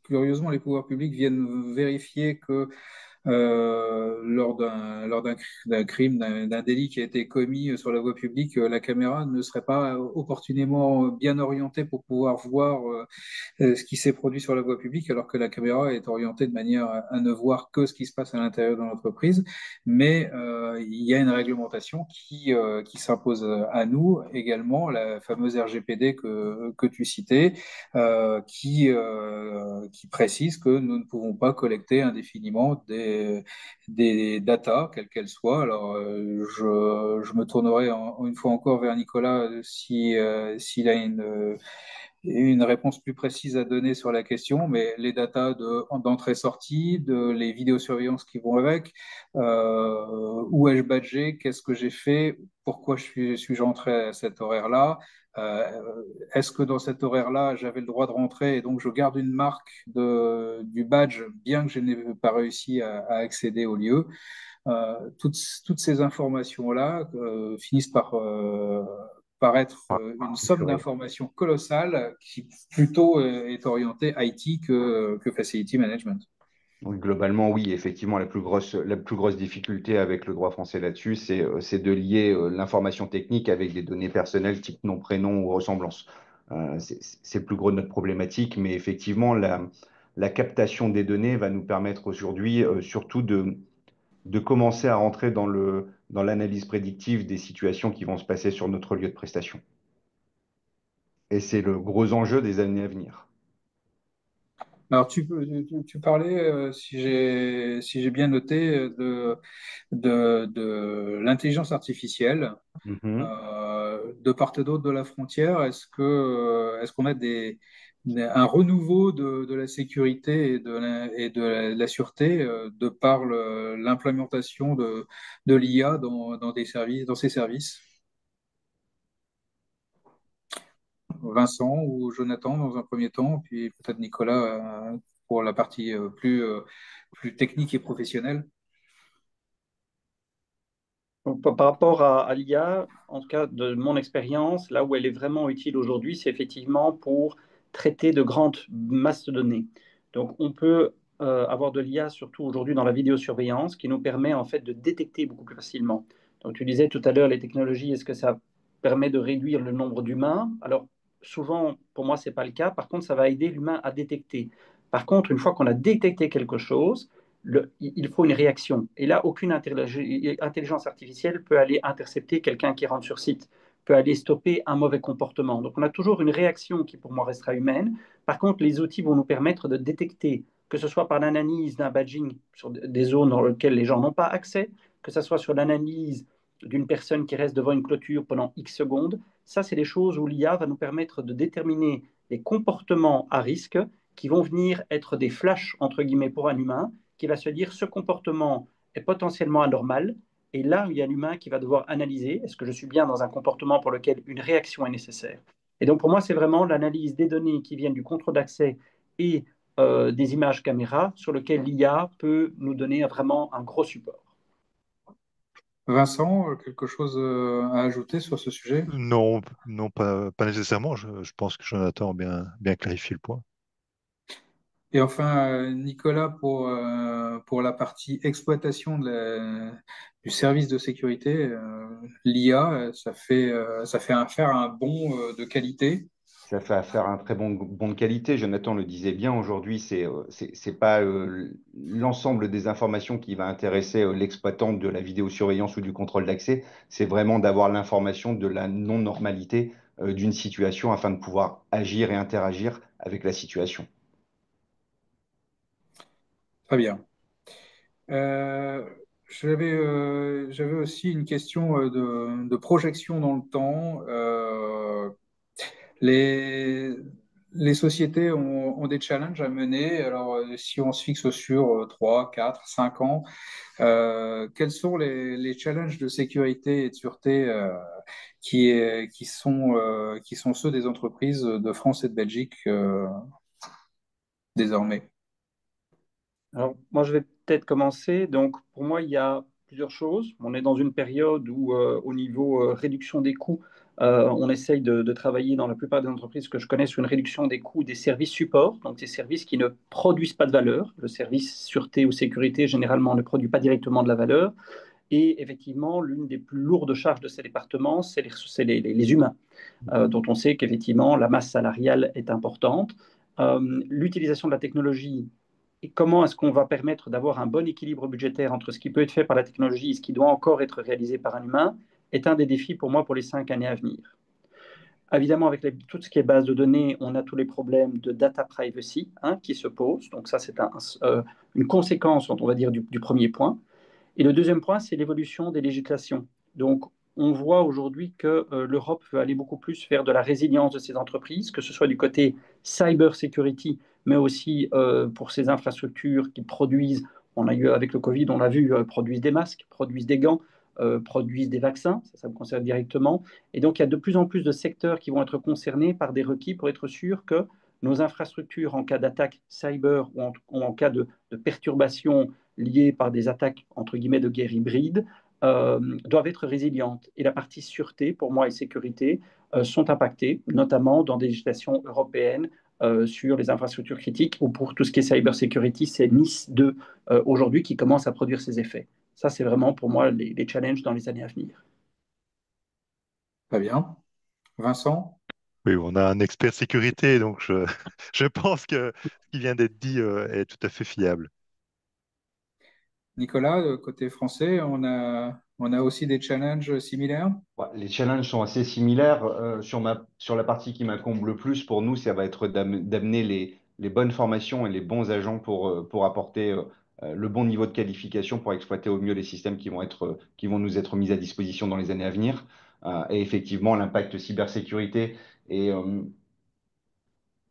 curieusement, les pouvoirs publics viennent vérifier que lors d'un crime, d'un délit qui a été commis sur la voie publique, la caméra ne serait pas opportunément bien orientée pour pouvoir voir ce qui s'est produit sur la voie publique, alors que la caméra est orientée de manière à ne voir que ce qui se passe à l'intérieur de l'entreprise. Mais il y a une réglementation qui s'impose à nous également, la fameuse RGPD que tu citais, qui précise que nous ne pouvons pas collecter indéfiniment des datas, quelles qu'elles soient. Alors, je me tournerai une fois encore vers Nicolas s'il a une réponse plus précise à donner sur la question, mais les datas d'entrée-sortie, les vidéosurveillances qui vont avec, où ai-je badgé, qu'est-ce que j'ai fait, pourquoi suis-je rentré à cet horaire-là, euh, est-ce que dans cet horaire-là, j'avais le droit de rentrer et donc je garde une marque du badge, bien que je n'ai pas réussi à accéder au lieu. Toutes ces informations-là finissent par être une somme Purée. d'informations colossales qui plutôt est orientée IT que Facility Management. Donc, globalement, oui, effectivement, la plus grosse difficulté avec le droit français là-dessus, c'est de lier l'information technique avec des données personnelles type nom, prénom ou ressemblance. C'est le plus gros de notre problématique, mais effectivement, la captation des données va nous permettre aujourd'hui surtout de commencer à rentrer dans l'analyse prédictive des situations qui vont se passer sur notre lieu de prestation. Et c'est le gros enjeu des années à venir. Alors, tu parlais, si j'ai bien noté, de l'intelligence artificielle. Mhm. De part et d'autre de la frontière, est-ce qu'on a un renouveau de la sécurité et de la sûreté de par l'implémentation de l'IA dans des services, dans ces services? Vincent ou Jonathan dans un premier temps, puis peut-être Nicolas pour la partie plus technique et professionnelle. Donc, par rapport à l'IA, en tout cas de mon expérience, là où elle est vraiment utile aujourd'hui, c'est effectivement pour traiter de grandes masses de données. Donc on peut avoir de l'IA surtout aujourd'hui dans la vidéosurveillance qui nous permet en fait de détecter beaucoup plus facilement. Donc tu disais tout à l'heure les technologies, est-ce que ça permet de réduire le nombre d'humains? Alors souvent pour moi c'est pas le cas. Par contre ça va aider l'humain à détecter. Par contre une fois qu'on a détecté quelque chose, il faut une réaction. Et là, aucune intelligence artificielle peut aller intercepter quelqu'un qui rentre sur site, peut aller stopper un mauvais comportement. Donc on a toujours une réaction qui pour moi restera humaine. Par contre, les outils vont nous permettre de détecter, que ce soit par l'analyse d'un badging sur des zones dans lesquelles les gens n'ont pas accès, que ce soit sur l'analyse d'une personne qui reste devant une clôture pendant X secondes. Ça, c'est des choses où l'IA va nous permettre de déterminer les comportements à risque qui vont venir être des flashs, entre guillemets, pour un humain qui va se dire ce comportement est potentiellement anormal. Et là, il y a l'humain qui va devoir analyser est-ce que je suis bien dans un comportement pour lequel une réaction est nécessaire. Et donc, pour moi, c'est vraiment l'analyse des données qui viennent du contrôle d'accès et des images caméra sur lequel l'IA peut nous donner vraiment un gros support. Vincent, quelque chose à ajouter sur ce sujet? Non, non, pas nécessairement. Je pense que Jonathan a bien clarifié le point. Et enfin, Nicolas, pour la partie exploitation du service de sécurité, l'IA, ça fait faire un bond de qualité. Ça fait affaire à un très bon de qualité. Jonathan le disait bien, aujourd'hui, c'est pas l'ensemble des informations qui va intéresser l'exploitant de la vidéosurveillance ou du contrôle d'accès, c'est vraiment d'avoir l'information de la non-normalité d'une situation afin de pouvoir agir et interagir avec la situation. Très bien. Euh, j'avais aussi une question de projection dans le temps. Les, les sociétés ont des challenges à mener. Alors, si on se fixe sur 3, 4, 5 ans, quels sont les challenges de sécurité et de sûreté qui sont ceux des entreprises de France et de Belgique désormais? Alors, moi, je vais peut-être commencer. Donc, pour moi, il y a plusieurs choses. On est dans une période où, au niveau réduction des coûts, on essaye de travailler dans la plupart des entreprises que je connais sur une réduction des coûts des services supports, donc des services qui ne produisent pas de valeur. Le service sûreté ou sécurité, généralement, ne produit pas directement de la valeur. Et effectivement, l'une des plus lourdes charges de ces départements, c'est les humains, dont on sait qu'effectivement, la masse salariale est importante. L'utilisation de la technologie et comment est-ce qu'on va permettre d'avoir un bon équilibre budgétaire entre ce qui peut être fait par la technologie et ce qui doit encore être réalisé par un humain est un des défis pour moi pour les 5 années à venir. Évidemment, avec tout ce qui est base de données, on a tous les problèmes de data privacy qui se posent. Donc ça, c'est une conséquence, on va dire, du premier point. Et le deuxième point, c'est l'évolution des législations. Donc, on voit aujourd'hui que l'Europe veut aller beaucoup plus vers de la résilience de ses entreprises, que ce soit du côté cyber security, mais aussi pour ces infrastructures qui produisent, on a eu avec le Covid, on l'a vu, produisent des masques, produisent des gants, produisent des vaccins, ça me concerne directement. Et donc, il y a de plus en plus de secteurs qui vont être concernés par des requis pour être sûr que nos infrastructures, en cas d'attaque cyber ou en cas de perturbation liées par des attaques, entre guillemets, de guerre hybride, doivent être résilientes. Et la partie sûreté, pour moi, et sécurité, sont impactées, notamment dans des législations européennes sur les infrastructures critiques, ou pour tout ce qui est cyber security, c'est Nice 2 aujourd'hui qui commence à produire ses effets. Ça, c'est vraiment pour moi les challenges dans les années à venir. Très bien. Vincent? Oui, on a un expert sécurité, donc je pense que ce qui vient d'être dit est tout à fait fiable. Nicolas, côté français, on a aussi des challenges similaires? Ouais, les challenges sont assez similaires. Sur la partie qui m'incombe le plus, pour nous, ça va être d'amener les bonnes formations et les bons agents pour apporter le bon niveau de qualification pour exploiter au mieux les systèmes qui vont nous être mis à disposition dans les années à venir. Et effectivement, l'impact cybersécurité et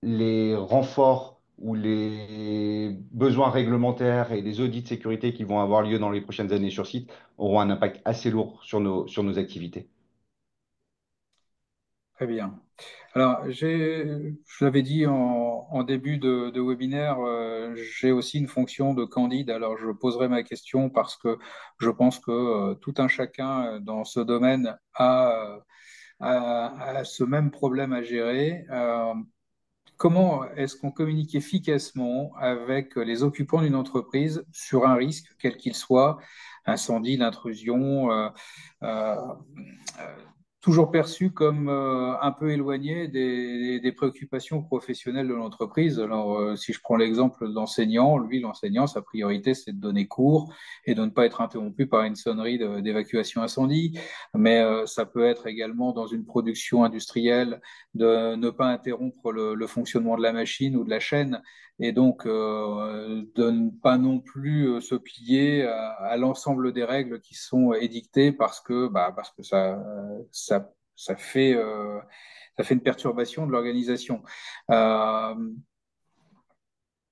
les renforts ou les besoins réglementaires et les audits de sécurité qui vont avoir lieu dans les prochaines années sur site auront un impact assez lourd sur nos activités. Très bien. Alors, je l'avais dit en début de webinaire, j'ai aussi une fonction de candide. Alors, je poserai ma question parce que je pense que tout un chacun dans ce domaine a ce même problème à gérer. Comment est-ce qu'on communique efficacement avec les occupants d'une entreprise sur un risque, quel qu'il soit, incendie, l'intrusion, euh, euh, toujours perçu comme un peu éloigné des préoccupations professionnelles de l'entreprise. Alors, si je prends l'exemple d'enseignant, lui, l'enseignant, sa priorité, c'est de donner cours et de ne pas être interrompu par une sonnerie d'évacuation incendie. Mais ça peut être également dans une production industrielle de ne pas interrompre le fonctionnement de la machine ou de la chaîne et donc de ne pas non plus se plier à l'ensemble des règles qui sont édictées parce que ça fait une perturbation de l'organisation. Euh,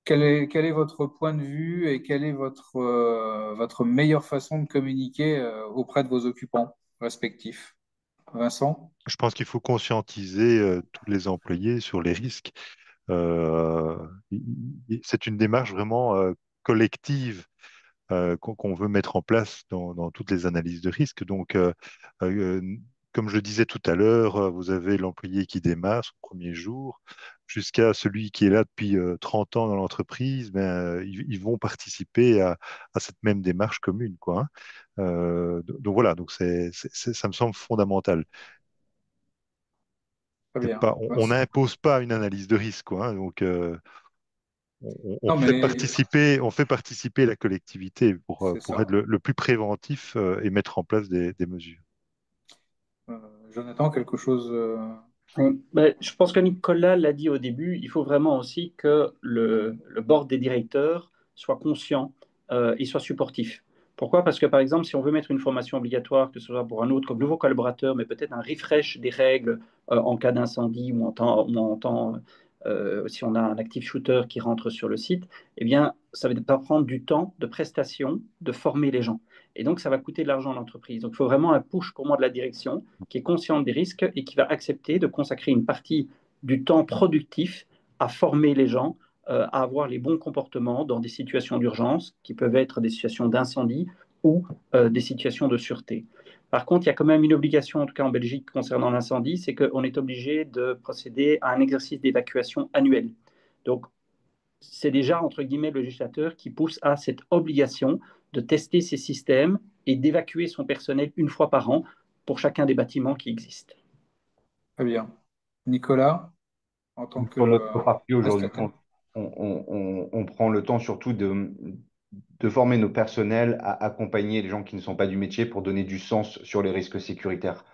quel est votre point de vue et quelle est votre meilleure façon de communiquer auprès de vos occupants respectifs? Vincent? Je pense qu'il faut conscientiser tous les employés sur les risques. Euh, c'est une démarche vraiment collective qu'on veut mettre en place dans toutes les analyses de risque. Donc, euh, comme je disais tout à l'heure, vous avez l'employé qui démarre son premier jour jusqu'à celui qui est là depuis 30 ans dans l'entreprise. Ben, ils vont participer à cette même démarche commune, quoi, hein. Donc voilà, donc ça me semble fondamental. Très C'est bien. pas, on n'impose pas une analyse de risque, quoi, hein. Donc, on Non, fait mais participer, on fait participer la collectivité c'est pour être ça. le plus préventif et mettre en place des mesures. Jonathan, quelque chose. Ben, je pense que Nicolas l'a dit au début, il faut vraiment aussi que le board des directeurs soit conscient et soit supportif. Pourquoi? Parce que par exemple, si on veut mettre une formation obligatoire, que ce soit pour un autre comme nouveau collaborateur, mais peut-être un refresh des règles en cas d'incendie si on a un active shooter qui rentre sur le site, eh bien, ça va prendre du temps de prestation, de former les gens. Et donc, ça va coûter de l'argent à l'entreprise. Donc, il faut vraiment un push pour moi de la direction qui est consciente des risques et qui va accepter de consacrer une partie du temps productif à former les gens à avoir les bons comportements dans des situations d'urgence, qui peuvent être des situations d'incendie ou des situations de sûreté. Par contre, il y a quand même une obligation, en tout cas en Belgique, concernant l'incendie, c'est qu'on est obligé de procéder à un exercice d'évacuation annuel. Donc, c'est déjà, entre guillemets, le législateur qui pousse à cette obligation de tester ces systèmes et d'évacuer son personnel une fois par an pour chacun des bâtiments qui existent. Très bien. Nicolas, en tant que Pour notre partie aujourd'hui, prestataire. on prend le temps surtout de former nos personnels à accompagner les gens qui ne sont pas du métier pour donner du sens sur les risques sécuritaires.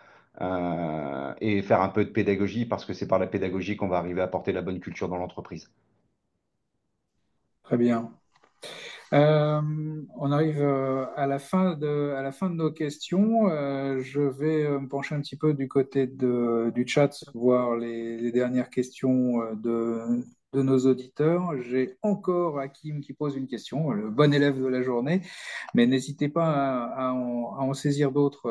Et faire un peu de pédagogie parce que c'est par la pédagogie qu'on va arriver à porter la bonne culture dans l'entreprise. Très bien. On arrive à la fin de nos questions. Je vais me pencher un petit peu du côté du chat, voir les dernières questions de nos auditeurs. J'ai encore Hakim qui pose une question, le bon élève de la journée, mais n'hésitez pas à en saisir d'autres.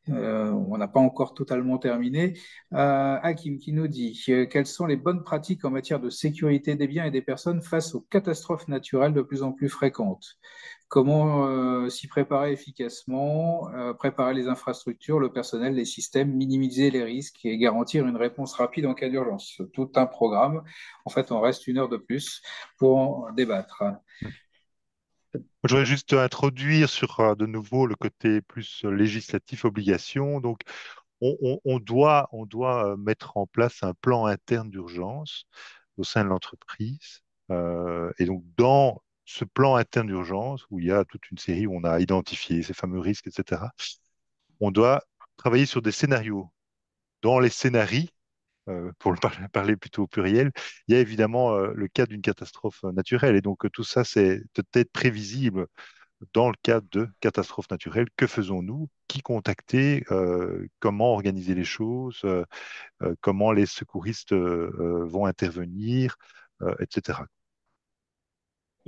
On n'a pas encore totalement terminé. Hakim qui nous dit quelles sont les bonnes pratiques en matière de sécurité des biens et des personnes face aux catastrophes naturelles de plus en plus fréquentes. Comment s'y préparer efficacement, préparer les infrastructures, le personnel, les systèmes, minimiser les risques et garantir une réponse rapide en cas d'urgence. Tout un programme. En fait, on reste 1 heure de plus pour en débattre. Je voudrais juste introduire sur de nouveau le côté plus législatif, obligation. Donc, on doit mettre en place un plan interne d'urgence au sein de l'entreprise. Et donc, dans ce plan interne d'urgence, où il y a toute une série où on a identifié ces fameux risques, etc., on doit travailler sur des scénarios. Dans les scénarios, pour parler plutôt au pluriel, il y a évidemment le cas d'une catastrophe naturelle. Et donc, tout ça, c'est peut-être prévisible dans le cas de catastrophes naturelles. Que faisons-nous? Qui contacter? Comment organiser les choses? Comment les secouristes vont intervenir, etc.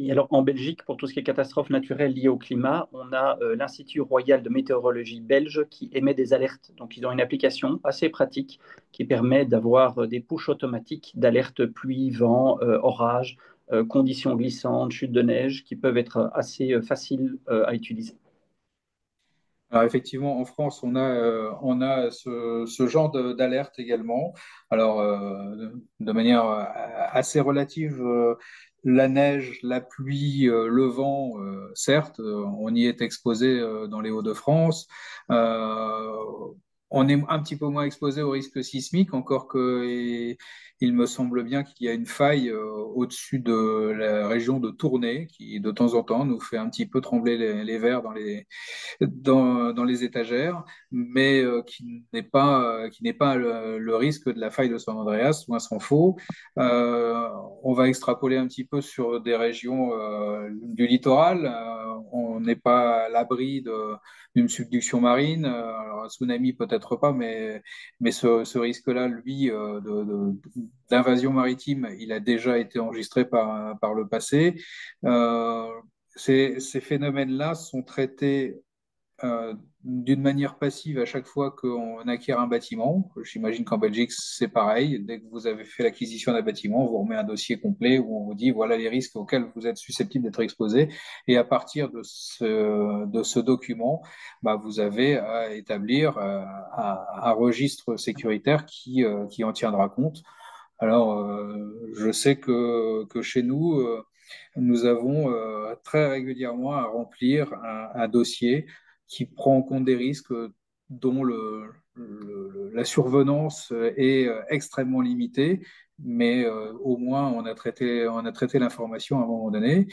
Et alors, en Belgique, pour tout ce qui est catastrophes naturelles liées au climat, on a l'Institut royal de météorologie belge qui émet des alertes. Donc, ils ont une application assez pratique qui permet d'avoir des pushs automatiques d'alerte pluie, vent, orage, conditions glissantes, chute de neige, qui peuvent être assez faciles à utiliser. Alors effectivement, en France, on a ce genre d'alerte également. Alors, de manière assez relative, la neige, la pluie, le vent, certes, on y est exposé dans les Hauts-de-France. Euh, on est un petit peu moins exposé au risque sismique, encore que il me semble bien qu'il y a une faille au-dessus de la région de Tournai, qui de temps en temps nous fait un petit peu trembler les verres dans les étagères, mais qui n'est pas le risque de la faille de San Andreas, loin s'en faut. On va extrapoler un petit peu sur des régions du littoral. On n'est pas à l'abri d'une subduction marine. Alors, un tsunami peut-être pas, mais ce risque-là, lui, d'invasion maritime, il a déjà été enregistré par le passé. Euh, ces phénomènes-là sont traités d'une manière passive à chaque fois qu'on acquiert un bâtiment. J'imagine qu'en Belgique, c'est pareil. Dès que vous avez fait l'acquisition d'un bâtiment, on vous remet un dossier complet où on vous dit voilà les risques auxquels vous êtes susceptible d'être exposé. Et à partir de ce document, bah, vous avez à établir un registre sécuritaire qui en tiendra compte. Alors, je sais que chez nous, nous avons très régulièrement à remplir un dossier qui prend en compte des risques dont la survenance est extrêmement limitée, mais au moins on a traité l'information à un moment donné,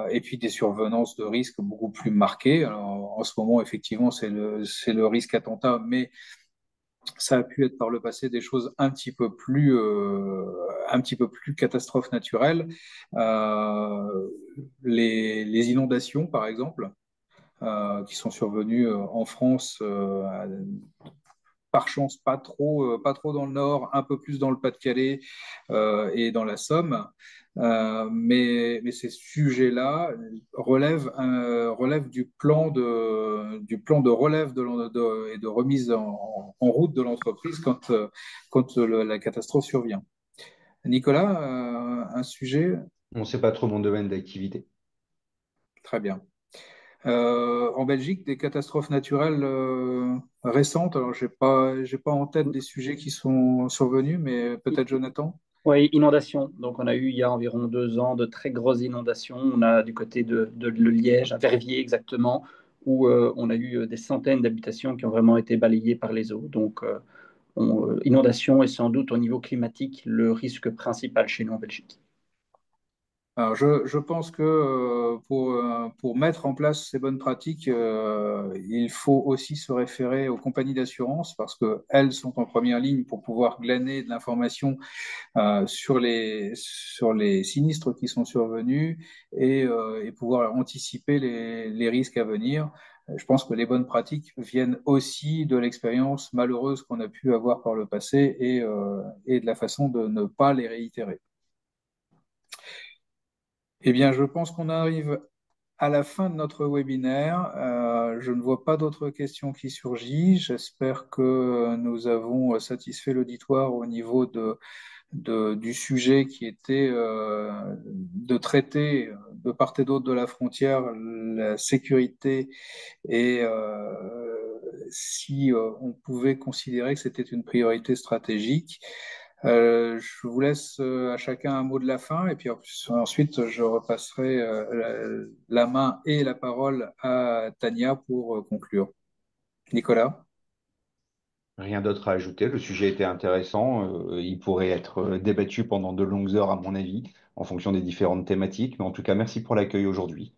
et puis des survenances de risques beaucoup plus marquées. Alors, en ce moment, effectivement, c'est le risque attentat, mais ça a pu être par le passé des choses un petit peu plus catastrophes naturelles. Euh, les inondations, par exemple, qui sont survenues en France, par chance pas trop dans le Nord, un peu plus dans le Pas-de-Calais et dans la Somme. Mais ces sujets-là relèvent du plan de relève et de remise en route de l'entreprise quand la catastrophe survient. Nicolas, un sujet On ne sait pas trop mon domaine d'activité. très bien. En Belgique, des catastrophes naturelles récentes. Alors, j'ai pas en tête des sujets qui sont survenus, mais peut-être Jonathan. Oui, inondations. Donc, on a eu il y a environ 2 ans de très grosses inondations. On a du côté de Liège, à Verviers exactement, où on a eu des centaines d'habitations qui ont vraiment été balayées par les eaux. Donc, inondation est sans doute au niveau climatique le risque principal chez nous en Belgique. Alors, je pense que pour mettre en place ces bonnes pratiques, il faut aussi se référer aux compagnies d'assurance parce qu'elles sont en première ligne pour pouvoir glaner de l'information sur les sinistres qui sont survenus et pouvoir anticiper les risques à venir. Je pense que les bonnes pratiques viennent aussi de l'expérience malheureuse qu'on a pu avoir par le passé et de la façon de ne pas les réitérer. Eh bien, je pense qu'on arrive à la fin de notre webinaire. Je ne vois pas d'autres questions qui surgissent. J'espère que nous avons satisfait l'auditoire au niveau du sujet qui était de traiter de part et d'autre de la frontière la sécurité et si on pouvait considérer que c'était une priorité stratégique. Je vous laisse à chacun un mot de la fin et puis ensuite je repasserai la main et la parole à Tania pour conclure. Nicolas? Rien d'autre à ajouter. Le sujet était intéressant. Il pourrait être débattu pendant de longues heures, à mon avis, en fonction des différentes thématiques. Mais en tout cas, merci pour l'accueil aujourd'hui.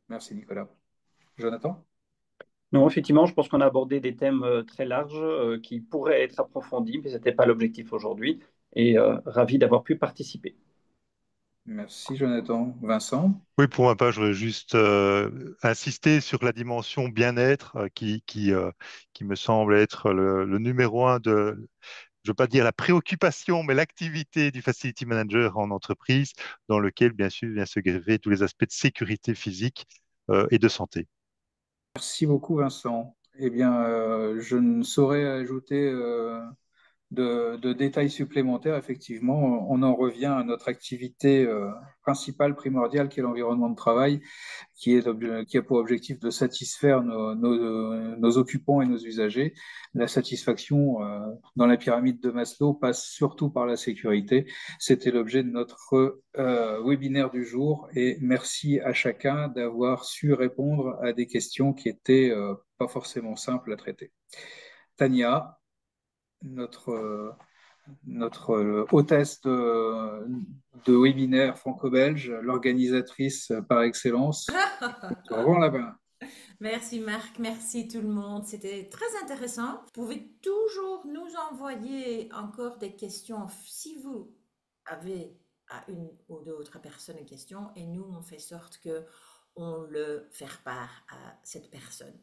Merci Nicolas. Jonathan? Non, effectivement, je pense qu'on a abordé des thèmes très larges qui pourraient être approfondis, mais ce n'était pas l'objectif aujourd'hui. Et ravi d'avoir pu participer. Merci Jonathan. Vincent? Oui, pour ma part, je voudrais juste insister sur la dimension bien-être qui me semble être le numéro un de, je veux pas dire la préoccupation, mais l'activité du facility manager en entreprise, dans lequel, bien sûr, vient se greffer tous les aspects de sécurité physique et de santé. Merci beaucoup Vincent. Eh bien, je ne saurais ajouter de détails supplémentaires. Effectivement, on en revient à notre activité principale, primordiale, qui est l'environnement de travail, qui a pour objectif de satisfaire nos occupants et nos usagers. La satisfaction dans la pyramide de Maslow passe surtout par la sécurité. C'était l'objet de notre webinaire du jour et merci à chacun d'avoir su répondre à des questions qui étaient pas forcément simples à traiter. Tania, notre hôtesse de webinaire franco-belge, l'organisatrice par excellence, te rend la main. Merci Marc, merci tout le monde. C'était très intéressant. Vous pouvez toujours nous envoyer encore des questions si vous avez à une ou d'autres personnes une question et nous on fait sorte que on le fait part à cette personne.